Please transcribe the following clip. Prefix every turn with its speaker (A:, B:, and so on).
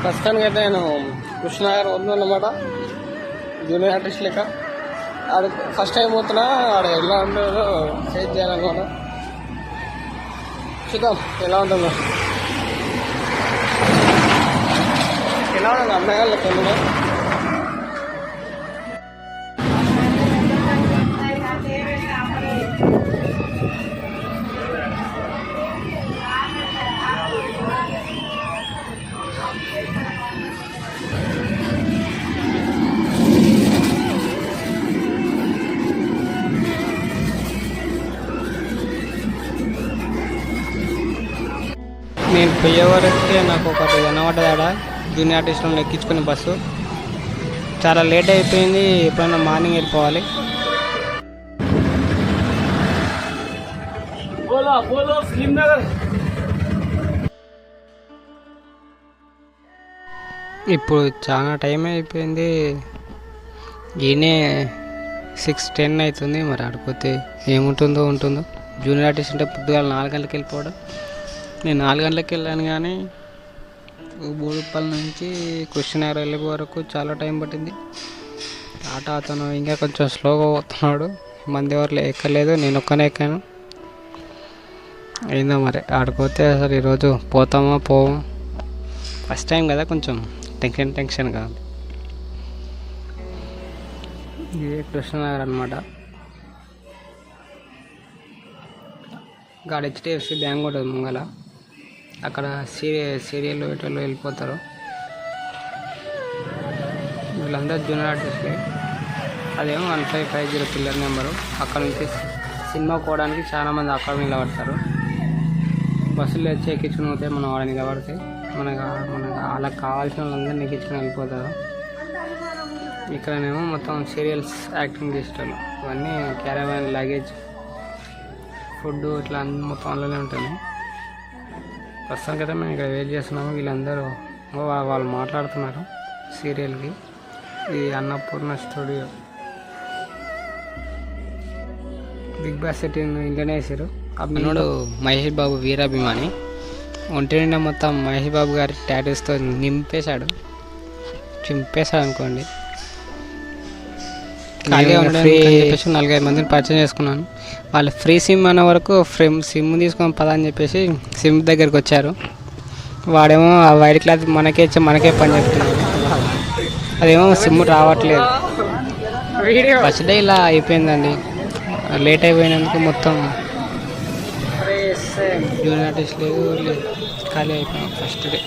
A: ప్రస్తుతానికి అయితే నేను కృష్ణనగర్ వద్దన్నమాట. జూనియర్ ఆర్టిస్ట్ లెక్క ఆడు ఫస్ట్ టైం పోతున్నా. ఆడు ఎలా ఉంటుందో ఫేస్ చేయాలన్నమాట. చూద్దాం ఎలా ఉంటుందో. ఎలా ఉంటుంది అన్నగారు లెక్క ఉంది. నేను పోయే వరకే నాకు ఒకటి కనబడ్డది ఆడ జూనియర్ ఆర్టిస్టులను ఎక్కించుకునే బస్సు. చాలా లేట్ అయిపోయింది. ఎప్పుడైనా మార్నింగ్ వెళ్ళిపోవాలి. ఇప్పుడు చాలా టైం అయిపోయింది. ఈయనే 6:10 అవుతుంది. మరి ఆడిపోతే ఏముంటుందో ఉంటుందో. జూనియర్ ఆర్టిస్ట్ అంటే పొద్దుగాల 4 గంటలకు వెళ్ళిపోవడం. నేను 4 గంటలకు వెళ్ళాను కానీ బోడుపల్లి నుంచి కృష్ణనగర్ వెళ్ళే వరకు చాలా టైం పట్టింది. ఆటో అతను ఇంకా కొంచెం స్లోగా పోతున్నాడు. మంది ఎవరు ఎక్కలేదు, నేను ఒక్కనే ఎక్కాను. అయిందో మరి ఆడిపోతే అసలు ఈరోజు పోతామా పోము. ఫస్ట్ టైం కదా, కొంచెం టెన్షన్ కాదు. ఇది కృష్ణనగర్ అనమాట. గాడ HDFC బ్యాంక్ ఉంటుంది ముంగల. అక్కడ సీరియల్ వీటిల్లో వెళ్ళిపోతారు. వీళ్ళందరూ జూనియర్ ఆర్టిస్ట్లే. అదేమో 1550 పిల్లర్ నెంబరు. అక్కడ నుంచి సినిమా పోవడానికి చాలామంది అక్కడ నిలబడతారు. బస్సులో వచ్చి ఎక్కించుకుని పోతే మనం వాడ నిలబడితే మనకు వాళ్ళకి కావాల్సిన వాళ్ళందరినీ ఎక్కించుకుని వెళ్ళిపోతారు. ఇక్కడనేమో మొత్తం సీరియల్స్ యాక్టింగ్ చేసేటోళ్ళు. ఇవన్నీ క్యారవాన్, లగేజ్, ఫుడ్ ఇట్లా అన్ని మొత్తం అందులోనే ఉంటుంది. ప్రస్తుతానికి అయితే మేము ఇక్కడ వెయిట్ చేస్తున్నాము. వీళ్ళందరూ వాళ్ళు మాట్లాడుతున్నారు సీరియల్కి. ఇది Annapurna studio. Bigg Boss set ఇంట్లోనే వేసారు. అభినోడు మహేష్ బాబు వీరాభిమాని. ఒంటి నిండా మొత్తం మహేష్ బాబు గారి టాటూస్తో చింపేశాడు అనుకోండి. ఖాళీగా ఉండడానికి చెప్పేసి 4-5 మందిని పరిచయం చేసుకున్నాను. వాళ్ళు ఫ్రీ సిమ్ అన్న వరకు సిమ్ తీసుకొని పదా అని చెప్పేసి సిమ్ దగ్గరికి వచ్చారు. వాడేమో ఆ వైట్ క్లాత్ మనకే పని చెప్తున్నాడు. అదేమో సిమ్ రావట్లేదు. ఫస్ట్ డే ఇలా అయిపోయిందండి. లేట్ అయిపోయినందుకు మొత్తం జూనియర్ ఆర్టిస్ట్ లేదు, ఖాళీ అయిపోయింది ఫస్ట్ డే.